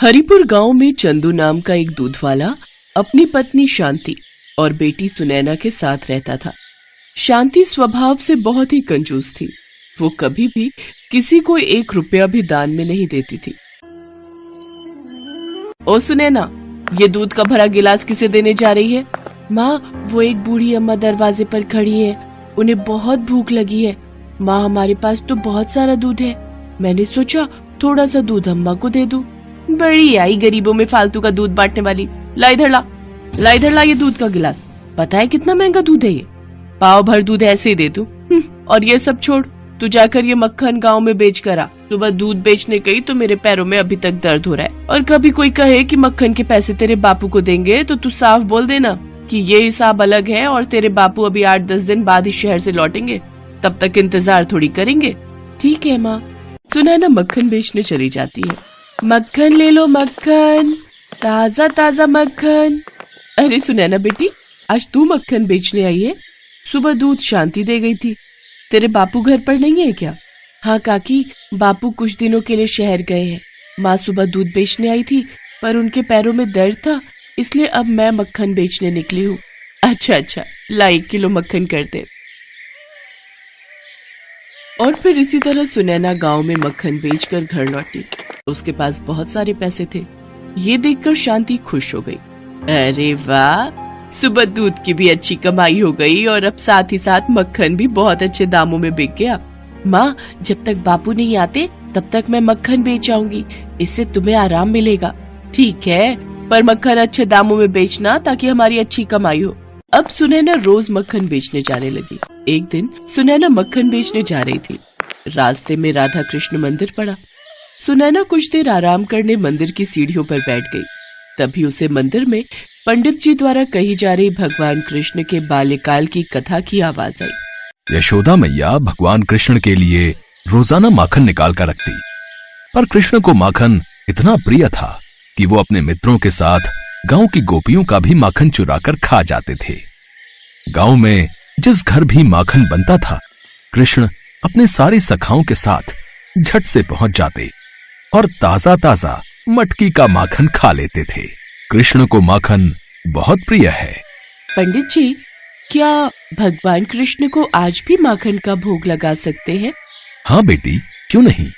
हरिपुर गांव में चंदू नाम का एक दूध वाला अपनी पत्नी शांति और बेटी सुनैना के साथ रहता था। शांति स्वभाव से बहुत ही कंजूस थी। वो कभी भी किसी को 1 रुपया भी दान में नहीं देती थी। ओ सुनैना, ये दूध का भरा गिलास किसे देने जा रही है? माँ, वो एक बूढ़ी अम्मा दरवाजे पर खड़ी है, उन्हें बहुत भूख लगी है। माँ, हमारे पास तो बहुत सारा दूध है, मैंने सोचा थोड़ा सा दूध अम्मा को दे दूं। बड़ी आई गरीबों में फालतू का दूध बांटने वाली। ला इधर ला ये दूध का गिलास। पता है कितना महंगा दूध है ये? पाव भर दूध ऐसे ही दे दूं। और ये सब छोड़, तू जाकर ये मक्खन गांव में बेच कर आ। सुबह दूध बेचने गई तो मेरे पैरों में अभी तक दर्द हो रहा है। और कभी कोई कहे कि मक्खन के पैसे तेरे बापू को देंगे तो तू साफ बोल देना कि ये हिसाब अलग है और तेरे बापू अभी 8-10 दिन बाद ही शहर से लौटेंगे, तब तक इंतजार थोड़ी करेंगे। ठीक है माँ। सुनैना मक्खन बेचने चली जाती है। मक्खन ले लो मक्खन, ताजा ताजा मक्खन। अरे सुनैना बेटी, आज तू मक्खन बेचने आई है? सुबह दूध शांति दे गई थी। तेरे बापू घर पर नहीं है क्या? हाँ काकी, बापू कुछ दिनों के लिए शहर गए हैं। माँ सुबह दूध बेचने आई थी पर उनके पैरों में दर्द था, इसलिए अब मैं मक्खन बेचने निकली हूँ। अच्छा, ला 1 किलो मक्खन कर दे। और फिर इसी तरह सुनैना गांव में मक्खन बेचकर घर लौटी। उसके पास बहुत सारे पैसे थे। ये देखकर शांति खुश हो गई। अरे वाह, सुबह दूध की भी अच्छी कमाई हो गई और अब साथ ही साथ मक्खन भी बहुत अच्छे दामों में बिक गया। माँ, जब तक बापू नहीं आते तब तक मैं मक्खन बेच आऊंगी, इससे तुम्हें आराम मिलेगा। ठीक है, पर मक्खन अच्छे दामों में बेचना ताकि हमारी अच्छी कमाई हो। अब सुनैना रोज मक्खन बेचने जाने लगी। एक दिन सुनैना मक्खन बेचने जा रही थी। रास्ते में राधा कृष्ण मंदिर पड़ा। सुनैना कुछ देर आराम करने मंदिर की सीढ़ियों पर बैठ गई। तभी उसे मंदिर में पंडित जी द्वारा कही जा रही भगवान कृष्ण के बाल्यकाल की कथा की आवाज आई। यशोदा मैया भगवान कृष्ण के लिए रोजाना माखन निकाल कर रखती, पर कृष्ण को माखन इतना प्रिय था कि वो अपने मित्रों के साथ गांव की गोपियों का भी माखन चुराकर खा जाते थे। गांव में जिस घर भी माखन बनता था, कृष्ण अपने सारे सखाओं के साथ झट से पहुंच जाते और ताजा ताजा मटकी का माखन खा लेते थे। कृष्ण को माखन बहुत प्रिय है। पंडित जी, क्या भगवान कृष्ण को आज भी माखन का भोग लगा सकते हैं? हाँ बेटी, क्यों नहीं।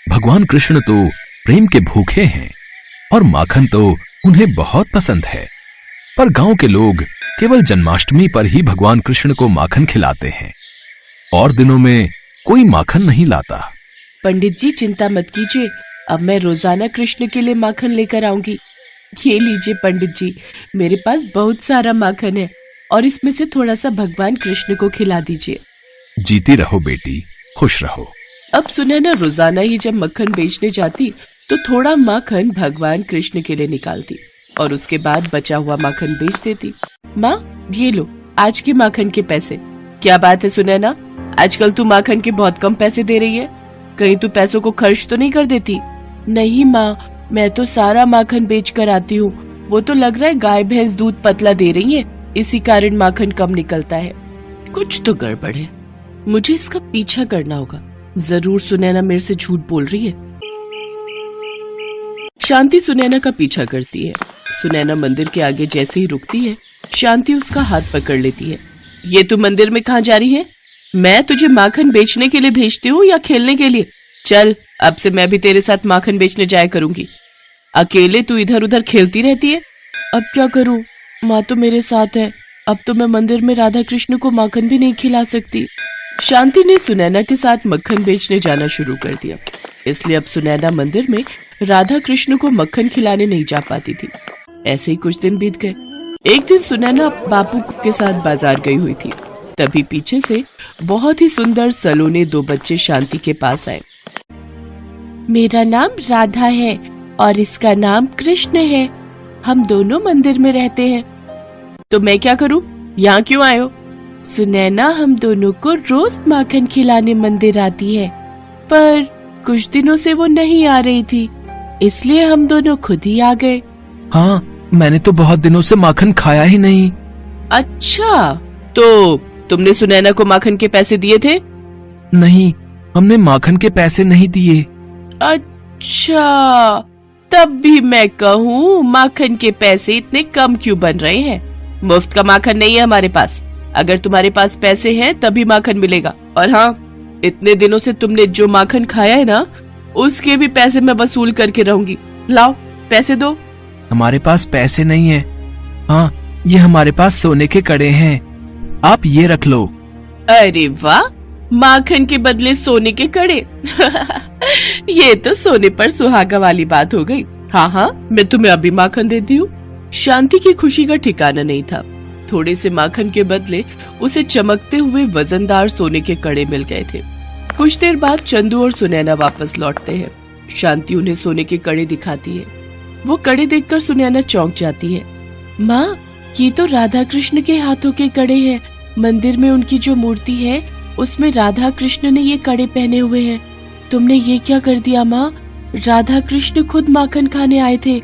भगवान कृष्ण तो प्रेम के भूखे हैं और माखन तो उन्हें बहुत पसंद है। पर गांव के लोग केवल जन्माष्टमी पर ही भगवान कृष्ण को माखन खिलाते हैं, और दिनों में कोई माखन नहीं लाता। पंडित जी चिंता मत कीजिए, अब मैं रोजाना कृष्ण के लिए माखन लेकर आऊंगी। ये लीजिए पंडित जी, मेरे पास बहुत सारा माखन है और इसमें से थोड़ा सा भगवान कृष्ण को खिला दीजिए। जीती रहो बेटी, खुश रहो। अब सुनैना रोजाना ही जब मक्खन बेचने जाती तो थोड़ा माखन भगवान कृष्ण के लिए निकालती और उसके बाद बचा हुआ माखन बेच देती। माँ, ये लो आज के माखन के पैसे। क्या बात है सुनैना, आजकल तू माखन के बहुत कम पैसे दे रही है, कहीं तू पैसों को खर्च तो नहीं कर देती? नहीं माँ, मैं तो सारा माखन बेच कर आती हूँ। वो तो लग रहा है गाय भैंस दूध पतला दे रही है, इसी कारण माखन कम निकलता है। कुछ तो गड़बड़ है, मुझे इसका पीछा करना होगा। जरूर सुनैना मेरे से झूठ बोल रही है। शांति सुनैना का पीछा करती है। सुनैना मंदिर के आगे जैसे ही रुकती है, शांति उसका हाथ पकड़ लेती है। ये तू मंदिर में कहाँ जा रही है? मैं तुझे माखन बेचने के लिए भेजती हूँ या खेलने के लिए? चल, अब से मैं भी तेरे साथ माखन बेचने जाया करूंगी। अकेले तू इधर उधर खेलती रहती है। अब क्या करूँ, माँ तो मेरे साथ है। अब तो मैं मंदिर में राधा कृष्ण को माखन भी नहीं खिला सकती। शांति ने सुनैना के साथ मक्खन बेचने जाना शुरू कर दिया, इसलिए अब सुनैना मंदिर में राधा कृष्ण को मक्खन खिलाने नहीं जा पाती थी। ऐसे ही कुछ दिन बीत गए। एक दिन सुनैना बापू के साथ बाजार गई हुई थी। तभी पीछे से बहुत ही सुंदर सलोने 2 बच्चे शांति के पास आए। मेरा नाम राधा है और इसका नाम कृष्ण है, हम दोनों मंदिर में रहते हैं। तो मैं क्या करूं, यहाँ क्यों आए हो? सुनैना हम दोनों को रोज माखन खिलाने मंदिर आती है, पर कुछ दिनों से वो नहीं आ रही थी, इसलिए हम दोनों खुद ही आ गए। हाँ, मैंने तो बहुत दिनों से माखन खाया ही नहीं। अच्छा, तो तुमने सुनैना को माखन के पैसे दिए थे? नहीं, हमने माखन के पैसे नहीं दिए। अच्छा, तब भी मैं कहूँ माखन के पैसे इतने कम क्यों बन रहे हैं? मुफ्त का माखन नहीं है हमारे पास। अगर तुम्हारे पास पैसे हैं तभी माखन मिलेगा। और हाँ, इतने दिनों से तुमने जो माखन खाया है ना, उसके भी पैसे मैं वसूल करके रहूंगी। लाओ पैसे दो। हमारे पास पैसे नहीं है। हाँ, ये हमारे पास सोने के कड़े हैं, आप ये रख लो। अरे वाह, माखन के बदले सोने के कड़े। ये तो सोने पर सुहागा वाली बात हो गई। हाँ हाँ, मैं तुम्हें अभी माखन देती हूँ। शांति की खुशी का ठिकाना नहीं था। थोड़े से माखन के बदले उसे चमकते हुए वजनदार सोने के कड़े मिल गए थे। कुछ देर बाद चंदू और सुनैना वापस लौटते हैं। शांति उन्हें सोने के कड़े दिखाती है। वो कड़े देखकर सुनैना चौंक जाती है। माँ, ये तो राधा कृष्ण के हाथों के कड़े हैं। मंदिर में उनकी जो मूर्ति है उसमें राधा कृष्ण ने ये कड़े पहने हुए हैं। तुमने ये क्या कर दिया माँ? राधा कृष्ण खुद माखन खाने आए थे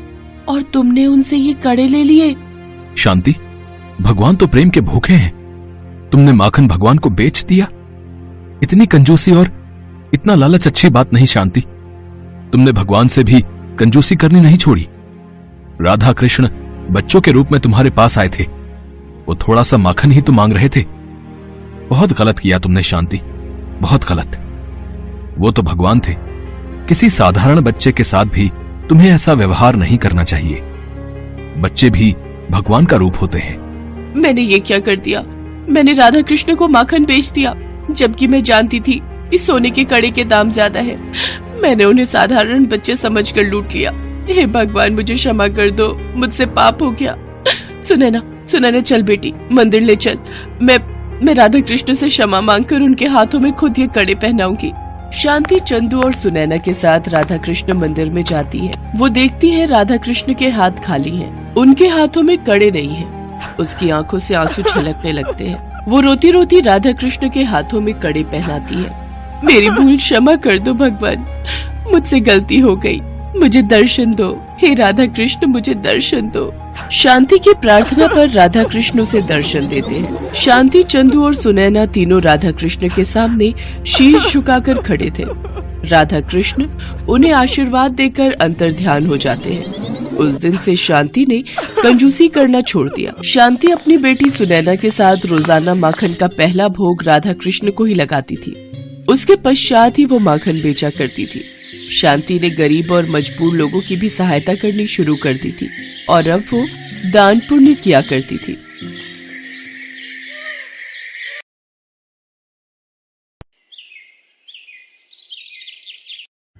और तुमने उनसे ये कड़े ले लिए। शांति, भगवान तो प्रेम के भूखे हैं। तुमने माखन भगवान को बेच दिया। इतनी कंजूसी और इतना लालच अच्छी बात नहीं शांति। तुमने भगवान से भी कंजूसी करनी नहीं छोड़ी। राधा कृष्ण बच्चों के रूप में तुम्हारे पास आए थे। वो थोड़ा सा माखन ही तो मांग रहे थे। बहुत गलत किया तुमने शांति, बहुत गलत। वो तो भगवान थे। किसी साधारण बच्चे के साथ भी तुम्हें ऐसा व्यवहार नहीं करना चाहिए। बच्चे भी भगवान का रूप होते हैं। मैंने ये क्या कर दिया? मैंने राधा कृष्ण को माखन बेच दिया, जबकि मैं जानती थी इस सोने के कड़े के दाम ज्यादा है। मैंने उन्हें साधारण बच्चे समझकर लूट लिया। हे भगवान, मुझे क्षमा कर दो, मुझसे पाप हो गया। सुनैना, सुनैना, चल बेटी, मंदिर ले चल। मैं राधा कृष्ण से क्षमा मांगकर उनके हाथों में खुद ये कड़े पहनाऊंगी। शांति चंदू और सुनैना के साथ राधा कृष्ण मंदिर में जाती है। वो देखती है राधा कृष्ण के हाथ खाली हैं। उनके हाथों में कड़े नहीं हैं। उसकी आंखों से आंसू छलकने लगते हैं। वो रोती रोती राधा कृष्ण के हाथों में कड़े पहनाती है। मेरी भूल क्षमा कर दो भगवान, मुझसे गलती हो गई, मुझे दर्शन दो। हे राधा कृष्ण, मुझे दर्शन दो। शांति की प्रार्थना पर राधा कृष्ण उसे दर्शन देते हैं। शांति, चंदू और सुनैना तीनों राधा कृष्ण के सामने शीश झुकाकर खड़े थे। राधा कृष्ण उन्हें आशीर्वाद देकर अंतर्ध्यान हो जाते हैं। उस दिन से शांति ने कंजूसी करना छोड़ दिया। शांति अपनी बेटी सुनैना के साथ रोजाना माखन का पहला भोग राधा कृष्ण को ही लगाती थी। उसके पश्चात ही वो माखन बेचा करती थी। शांति ने गरीब और मजबूर लोगों की भी सहायता करनी शुरू कर दी थी और अब वो दान पुण्य किया करती थी।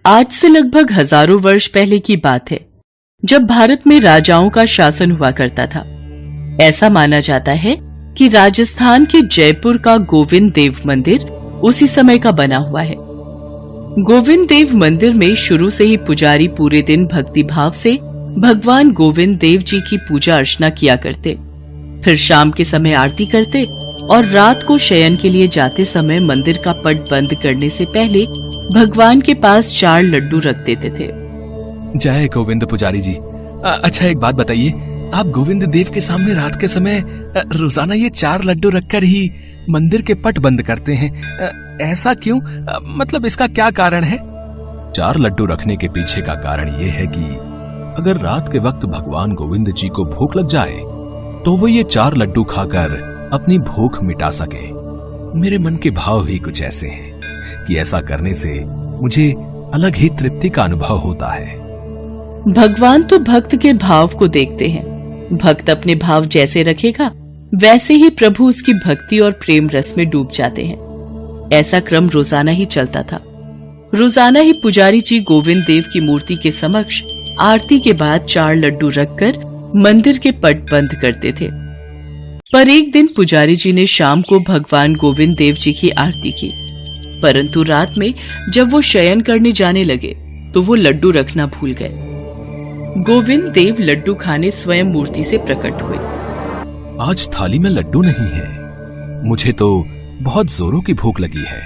आज से लगभग हजारों वर्ष पहले की बात है, जब भारत में राजाओं का शासन हुआ करता था। ऐसा माना जाता है कि राजस्थान के जयपुर का गोविंद देव मंदिर उसी समय का बना हुआ है। गोविंद देव मंदिर में शुरू से ही पुजारी पूरे दिन भक्ति भाव से भगवान गोविंद देव जी की पूजा अर्चना किया करते, फिर शाम के समय आरती करते और रात को शयन के लिए जाते समय मंदिर का पट बंद करने से पहले भगवान के पास 4 लड्डू रख देते थे। जय गोविंद पुजारी जी। अच्छा, एक बात बताइए, आप गोविंद देव के सामने रात के समय रोजाना ये 4 लड्डू रखकर ही मंदिर के पट बंद करते हैं, ऐसा क्यों? मतलब इसका क्या कारण है? 4 लड्डू रखने के पीछे का कारण ये है कि अगर रात के वक्त भगवान गोविंद जी को भूख लग जाए तो वो ये 4 लड्डू खाकर अपनी भूख मिटा सके। मेरे मन के भाव ही कुछ ऐसे हैं कि ऐसा करने से मुझे अलग ही तृप्ति का अनुभव होता है। भगवान तो भक्त के भाव को देखते हैं। भक्त अपने भाव जैसे रखेगा वैसे ही प्रभु उसकी भक्ति और प्रेम रस में डूब जाते हैं। ऐसा क्रम रोजाना ही चलता था। रोजाना ही पुजारी जी गोविंद देव की मूर्ति के समक्ष आरती के बाद 4 लड्डू रखकर मंदिर के पट बंद करते थे। पर एक दिन पुजारी जी ने शाम को भगवान गोविंद देव जी की आरती की, परंतु रात में जब वो शयन करने जाने लगे तो वो लड्डू रखना भूल गए। गोविंद देव लड्डू खाने स्वयं मूर्ति से प्रकट हुए। आज थाली में लड्डू नहीं है, मुझे तो बहुत जोरों की भूख लगी है।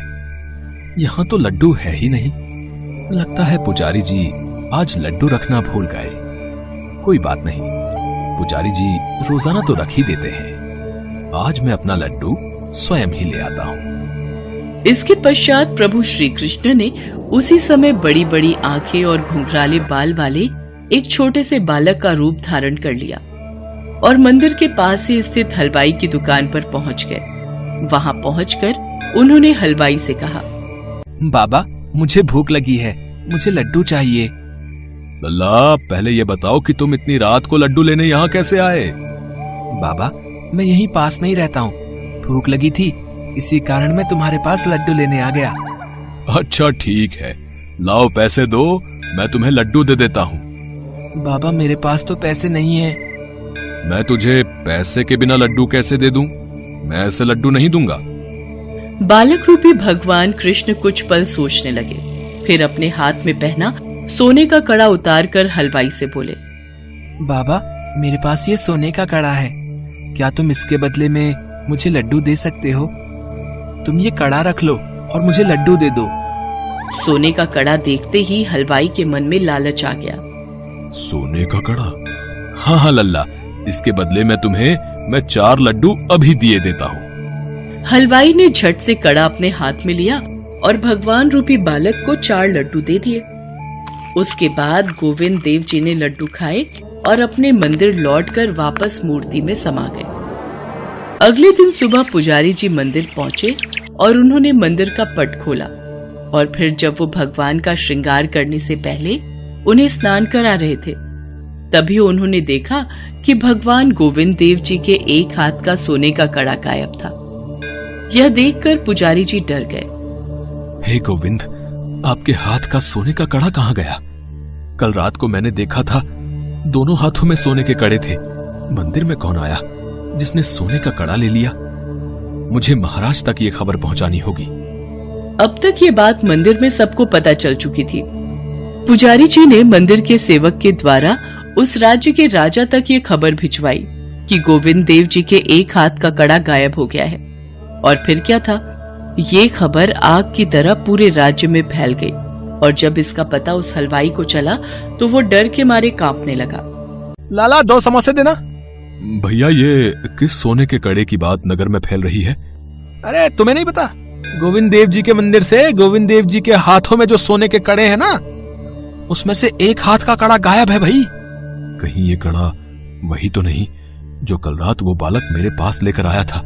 यहाँ तो लड्डू है ही नहीं। लगता है पुजारी जी आज लड्डू रखना भूल गए। कोई बात नहीं, पुजारी जी रोजाना तो रख ही देते हैं। आज मैं अपना लड्डू स्वयं ही ले आता हूँ। इसके पश्चात प्रभु श्री कृष्ण ने उसी समय बड़ी बड़ी आंखें और घुंघराले बाल वाले एक छोटे से बालक का रूप धारण कर लिया और मंदिर के पास ही स्थित हलवाई की दुकान पर पहुंच गए। वहां पहुंचकर उन्होंने हलवाई से कहा, बाबा मुझे भूख लगी है, मुझे लड्डू चाहिए। लल्ला पहले ये बताओ कि तुम इतनी रात को लड्डू लेने यहाँ कैसे आए? बाबा मैं यहीं पास में ही रहता हूँ, भूख लगी थी इसी कारण मैं तुम्हारे पास लड्डू लेने आ गया। अच्छा ठीक है, लाओ पैसे दो, मैं तुम्हें लड्डू दे देता हूँ। बाबा मेरे पास तो पैसे नहीं है। मैं तुझे पैसे के बिना लड्डू कैसे दे दूं? मैं ऐसे लड्डू नहीं दूंगा। बालक रूपी भगवान कृष्ण कुछ पल सोचने लगे, फिर अपने हाथ में पहना सोने का कड़ा उतार कर हलवाई से बोले, बाबा मेरे पास ये सोने का कड़ा है, क्या तुम इसके बदले में मुझे लड्डू दे सकते हो? तुम ये कड़ा रख लो और मुझे लड्डू दे दो। सोने का कड़ा देखते ही हलवाई के मन में लालच आ गया। सोने का कड़ा? हाँ हाँ लल्ला, इसके बदले में तुम्हें मैं 4 लड्डू अभी दिए देता हूँ। हलवाई ने झट से कड़ा अपने हाथ में लिया और भगवान रूपी बालक को 4 लड्डू दे दिए। उसके बाद गोविंद देव जी ने लड्डू खाए और अपने मंदिर लौटकर वापस मूर्ति में समा गए। अगले दिन सुबह पुजारी जी मंदिर पहुंचे और उन्होंने मंदिर का पट खोला और फिर जब वो भगवान का श्रृंगार करने से पहले उन्हें स्नान करा रहे थे, तभी उन्होंने देखा कि भगवान गोविंद देव जी के एक हाथ का सोने का कड़ा गायब था। यह देखकर पुजारी जी डर गए। हे गोविंद, आपके हाथ का सोने का कड़ा कहाँ गया? कल रात को मैंने देखा था, दोनों हाथों में सोने के कड़े थे। मंदिर में कौन आया जिसने सोने का कड़ा ले लिया? मुझे महाराज तक ये खबर पहुंचानी होगी। अब तक ये बात मंदिर में सबको पता चल चुकी थी। पुजारी जी ने मंदिर के सेवक के द्वारा उस राज्य के राजा तक ये खबर भिजवाई कि गोविंद देव जी के एक हाथ का कड़ा गायब हो गया है। और फिर क्या था, ये खबर आग की तरह पूरे राज्य में फैल गई और जब इसका पता उस हलवाई को चला तो वो डर के मारे कांपने लगा। लाला 2 समोसे देना। भैया ये किस सोने के कड़े की बात नगर में फैल रही है? अरे तुम्हें नहीं पता, गोविंद देव जी के मंदिर से गोविंद देव जी के हाथों में जो सोने के कड़े हैं ना, उसमें से एक हाथ का कड़ा गायब है भाई। कहीं ये कड़ा वही तो नहीं जो कल रात वो बालक मेरे पास लेकर आया था?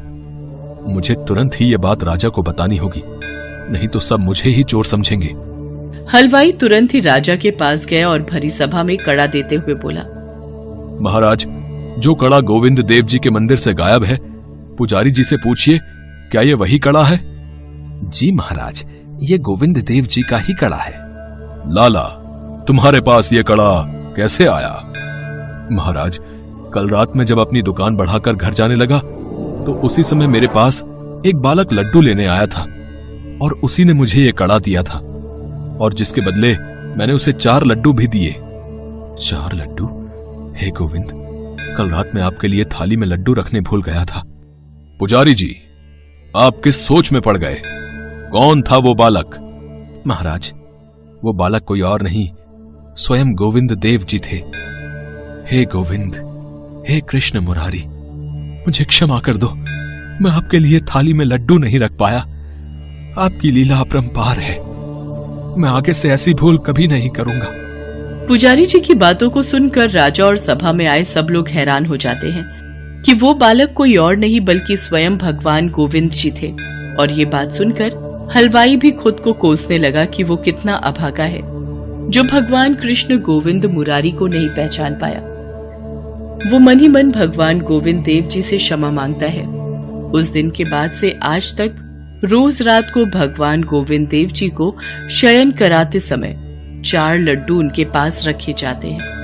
मुझे तुरंत ही ये बात राजा को बतानी होगी, नहीं तो सब मुझे ही चोर समझेंगे। हलवाई तुरंत ही राजा के पास गया और भरी सभा में कड़ा देते हुए बोला, महाराज, जो कड़ा गोविंद देव जी के मंदिर से गायब है, पुजारी जी से पूछिए क्या ये वही कड़ा है? जी महाराज, ये गोविंद देव जी का ही कड़ा है। लाला, तुम्हारे पास ये कड़ा कैसे आया? महाराज, कल रात में जब अपनी दुकान बढ़ाकर घर जाने लगा तो उसी समय मेरे पास एक बालक लड्डू लेने आया था और उसी ने मुझे ये कड़ा दिया था और जिसके बदले मैंने उसे 4 लड्डू भी दिए। 4 लड्डू? हे गोविंद, कल रात में आपके लिए थाली में लड्डू रखने भूल गया था। पुजारी जी, आप किस सोच में पड़ गए? कौन था वो बालक? महाराज, वो बालक कोई और नहीं, स्वयं गोविंद देव जी थे। हे गोविंद, हे कृष्ण मुरारी, मुझे क्षमा कर दो, मैं आपके लिए थाली में लड्डू नहीं रख पाया। आपकी लीला अपरंपार है, मैं आगे से ऐसी भूल कभी नहीं करूंगा। पुजारी जी की बातों को सुनकर राजा और सभा में आए सब लोग हैरान हो जाते हैं कि वो बालक कोई और नहीं बल्कि स्वयं भगवान गोविंद जी थे। और ये बात सुनकर हलवाई भी खुद को कोसने लगा कि वो कितना अभागा है जो भगवान कृष्ण गोविंद मुरारी को नहीं पहचान पाया। वो मन ही मन भगवान गोविंद देव जी से क्षमा मांगता है। उस दिन के बाद से आज तक रोज रात को भगवान गोविंद देव जी को शयन कराते समय 4 लड्डू उनके पास रखे जाते हैं।